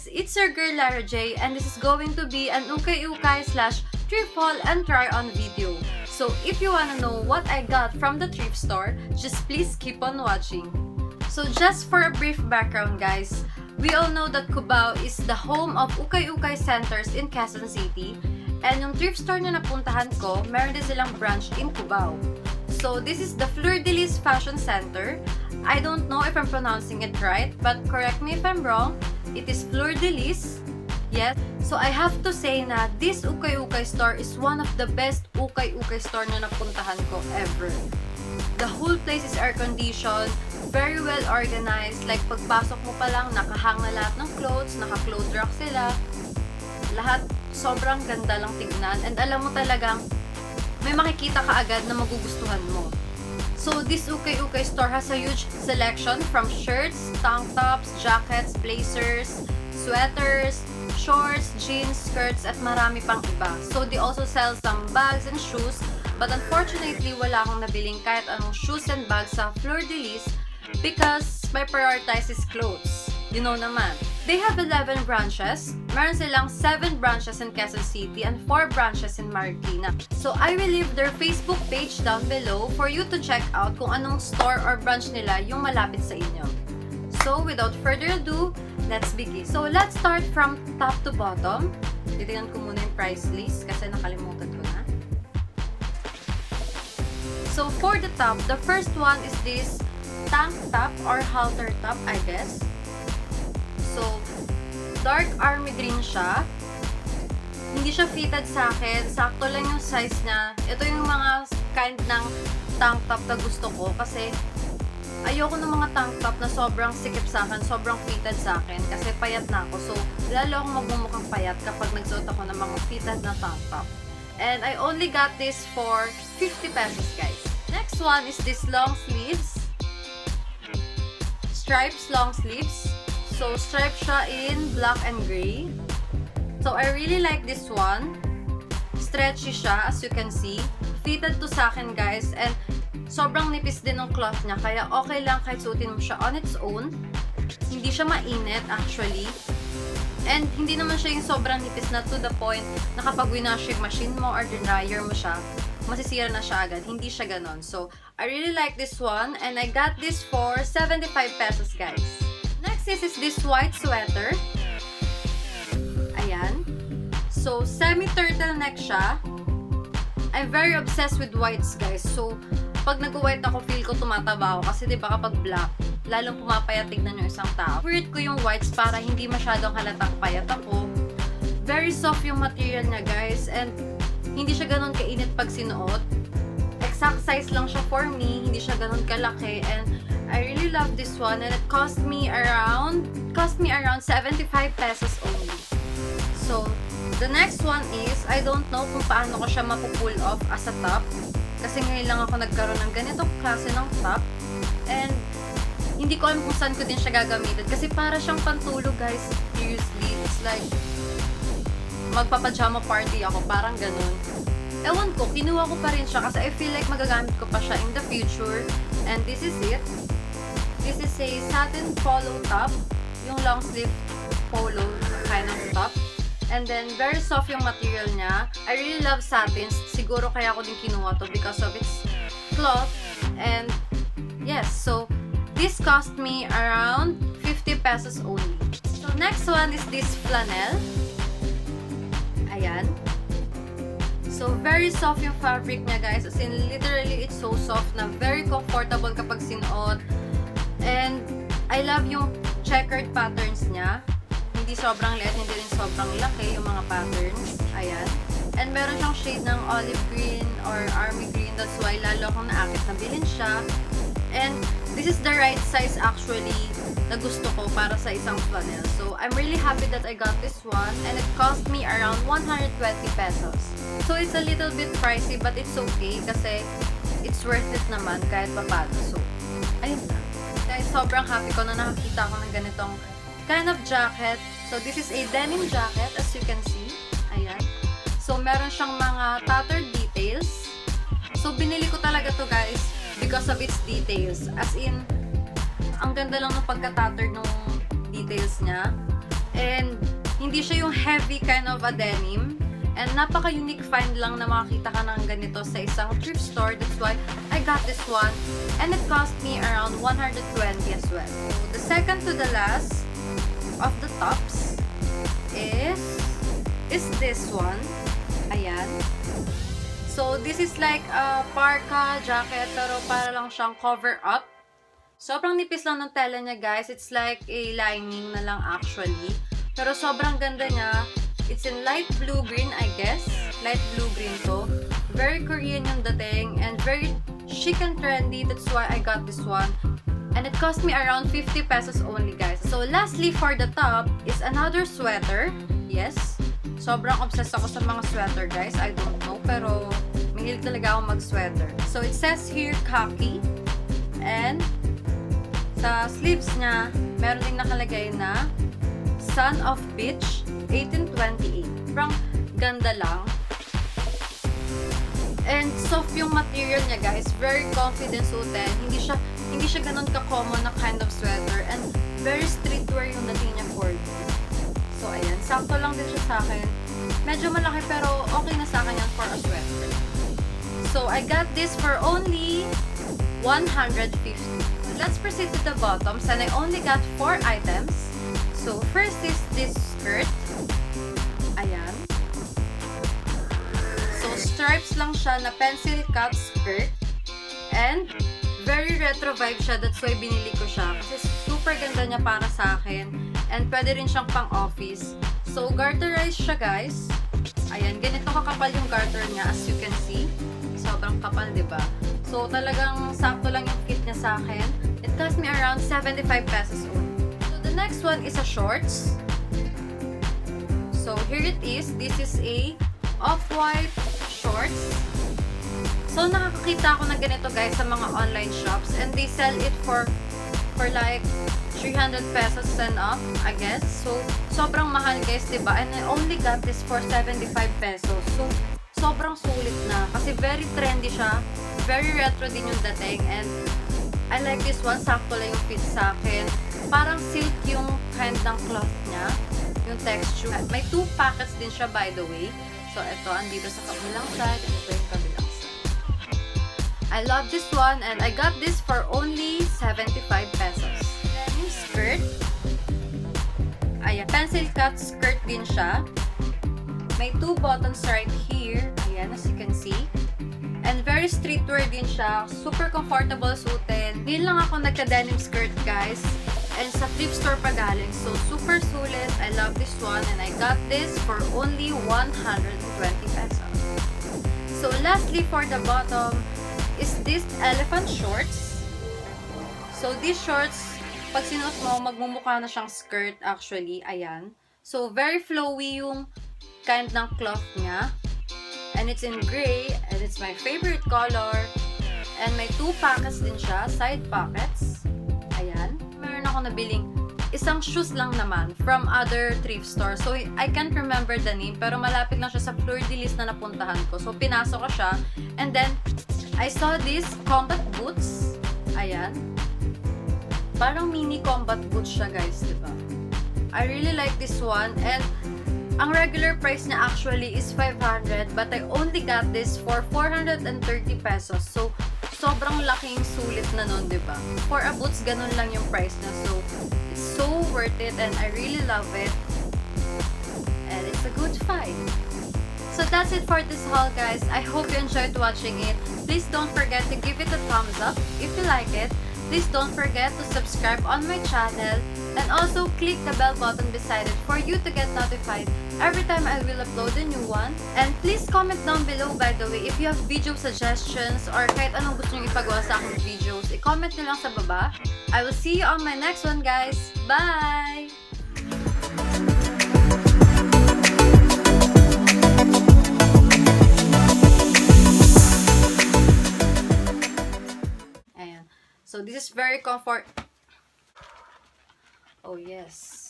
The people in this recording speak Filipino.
guys, it's your girl Larra J, and this is going to be an UKAY-UKAY / thrift haul and try on video. So if you wanna know what I got from the thrift store, just please keep on watching. So just for a brief background guys, we all know that Cubao is the home of UKAY-UKAY centers in Quezon City, and yung thrift store na napuntahan ko, meron din silang branch in Cubao. So this is the Fleur-de-Lis Fashion Center. I don't know if I'm pronouncing it right, but correct me if I'm wrong. It is Fleur-de-Lis. Yes. So I have to say na this UKAY-UKAY store is one of the best UKAY-UKAY store na napuntahan ko ever. The whole place is air-conditioned, very well organized. Like pagpasok mo pa lang, nakahang na lahat ng clothes, naka-cloth rack sila. Lahat sobrang ganda lang tignan, and alam mo talagang may makikita ka agad na magugustuhan mo. So this UKAY-UKAY store has a huge selection from shirts, tank tops, jackets, blazers, sweaters, shorts, jeans, skirts, at marami pang iba. So they also sell some bags and shoes, but unfortunately wala akong nabiling kahit anong shoes and bags sa Fleur-de-Lis because my prioritize is clothes. You know naman. They have 11 branches. Meron silang 7 branches in Quezon City and 4 branches in Marikina. So I will leave their Facebook page down below for you to check out kung anong store or branch nila yung malapit sa inyo. So without further ado, let's begin. So let's start from top to bottom. Titignan ko muna yung price list kasi nakalimutan ko na. So for the top, the first one is this tank top or halter top, I guess. So, dark army green siya. Hindi siya fitted sa akin. Sakto lang yung size niya. Ito yung mga kind ng tank top na gusto ko. Kasi, ayoko ng mga tank top na sobrang sikip sa akin, sobrang fitted sa akin. Kasi payat na ako. So, lalo akong magmumukhang payat kapag nagsuot ako ng mga fitted na tank top. And I only got this for 50 pesos, guys. Next one is this long sleeves. Stripes long sleeves. So, striped siya in black and gray. So, I really like this one. Stretchy siya, as you can see. Fitted to sa akin, guys. And, sobrang nipis din ng cloth niya. Kaya, okay lang kahit suotin mo siya on its own. Hindi siya mainit, actually. And, hindi naman siya yung sobrang nipis na to the point na kapag winashing machine mo or dryer mo siya, masisira na siya agad. Hindi siya ganon. So, I really like this one. And, I got this for 75 pesos, guys. Next is this white sweater. Ayan. So, semi-turtleneck siya. I'm very obsessed with whites, guys. So, pag nag-white ako, feel ko tumataba ako. Kasi diba kapag black, lalong pumapayat tignan yung isang tao. Favorite ko yung whites para hindi masyadong halatang payat ako. Very soft yung material niya, guys. And, hindi siya ganun kainit pag sinuot. Exact size lang siya for me. Hindi siya ganun kalaki. And, I really love this one, and it cost me around 75 pesos only. So, the next one is, I don't know kung paano ko siya mapupull off as a top. Kasi ngayon lang ako nagkaroon ng ganitong klase ng top. And, hindi ko alam kung saan ko din siya gagamitin. Kasi para siyang pantulog, guys. Seriously, it's like, magpapajama party ako, parang ganun. Ewan ko, kinuha ko pa rin siya kasi I feel like magagamit ko pa siya in the future. And this is it. This is a satin polo top. Yung long sleeve polo kind of top. And then, very soft yung material niya. I really love satins. Siguro kaya ako din kinuha to because of its cloth. And, yes. So, this cost me around 50 pesos only. So, next one is this flannel. Ayan. So, very soft yung fabric niya, guys. As in, literally, it's so soft na very comfortable kapag sinuot. And, I love yung checkered patterns niya. Hindi sobrang liit, hindi rin sobrang laki yung mga patterns. Ayan. And, meron siyang shade ng olive green or army green. That's why lalo akong naakit na bilhin siya. And, this is the right size actually na gusto ko para sa isang flannel. So, I'm really happy that I got this one. And, it cost me around 120 pesos. So, it's a little bit pricey but it's okay kasi it's worth it naman kahit papano. So, ayun na. Guys, sobrang happy ko na nakakita ko ng ganitong kind of jacket. So, this is a denim jacket as you can see. Ayan. So, meron siyang mga tattered details. So, binili ko talaga to guys because of its details. As in, ang ganda lang ng pagka-tattered ng details niya. And hindi siya yung heavy kind of a denim. And napaka-unique find lang na makakita ka ng ganito sa isang thrift store. That's why I got this one. And it cost me around 120 as well. So, the second to the last of the tops is this one. Ayan. So, this is like a parka jacket pero para lang siyang cover up. Sobrang nipis lang ng tela niya, guys. It's like a lining na lang actually. Pero sobrang ganda niya. It's in light blue-green, I guess. Light blue-green to. Very Korean yung dating and very chic and trendy. That's why I got this one. And it cost me around 50 pesos only, guys. So, lastly, for the top is another sweater. Yes. Sobrang obsessed ako sa mga sweater, guys. I don't know, pero mahilig talaga ako mag-sweater. So, it says here, khaki. And sa sleeves niya, meron ding nakalagay na Son of Beach 1828. Sobrang ganda lang. And soft yung material niya, guys. Very confident suotin. Hindi siya ganun ka-common na kind of sweater. And very streetwear yung dating niya for me. So, ayan. Sakto lang din siya sa akin. Medyo malaki pero okay na sa akin yan for a sweater. So, I got this for only 150. Let's proceed to the bottoms. And I only got 4 items. So, first is this skirt. Ayan. So, stripes lang siya na pencil cut skirt. And, very retro vibe siya. That's why binili ko siya. Kasi super ganda niya para sa akin. And, pwede rin siyang pang-office. So, garterized siya, guys. Ayan. Ganito kakapal yung garter niya, as you can see. Sobrang kapal, diba? So, talagang sakto lang yung fit niya sa akin. It cost me around 75 pesos only. The next one is a shorts. So here it is. This is a off-white shorts. So nakakakita ako na ganito, guys, sa mga online shops, and they sell it for like 300 pesos and up, I guess. So sobrang mahal, guys, diba? And I only got this for 75 pesos. So sobrang sulit na kasi very trendy siya. Very retro din yung dating, and I like this one. Sakto lang yung fit sa akin. Parang silk yung kind ng cloth niya. Yung texture. May 2 pockets din siya, by the way. So, ito, andito sa kabilang side. Ito yung kabilang side. I love this one, and I got this for only 75 pesos. Then, yung skirt. Ayan, pencil cut skirt din siya. May 2 buttons right here. Ayan, as you can see. And very streetwear din siya. Super comfortable suotin. Ngayon lang ako nagka-denim skirt, guys. And sa thrift store pa galing. So, super sulit. I love this one. And I got this for only 120 pesos. So, lastly, for the bottom is this elephant shorts. So, these shorts, pag sinuot mo, magmumukha na siyang skirt actually. Ayan. So, very flowy yung kind ng cloth niya. And it's in gray. And it's my favorite color. And may 2 pockets din siya. Side pockets. Ayan. Meron ako nabiling isang shoes lang naman from other thrift store. So, I can't remember the name, pero malapit lang siya sa Fleur de Lis na napuntahan ko. So, pinasok ko siya. And then, I saw this combat boots. Ayan. Parang mini combat boots siya, guys, diba? I really like this one. And, ang regular price niya actually is 500, but I only got this for 430 pesos. So, sobrang laking sulit na nun, diba? For a boots, ganun lang yung price niya. So, it's so worth it and I really love it. And it's a good find. So, that's it for this haul, guys. I hope you enjoyed watching it. Please don't forget to give it a thumbs up if you like it. Please don't forget to subscribe on my channel. And also, click the bell button beside it for you to get notified every time I will upload a new one. And please comment down below, by the way, if you have video suggestions or kahit anong gusto nyo ipagawa sa aking videos, i-comment nyo lang sa baba. I will see you on my next one, guys. Bye! Ayan. So, this is very comfort. Oh, yes.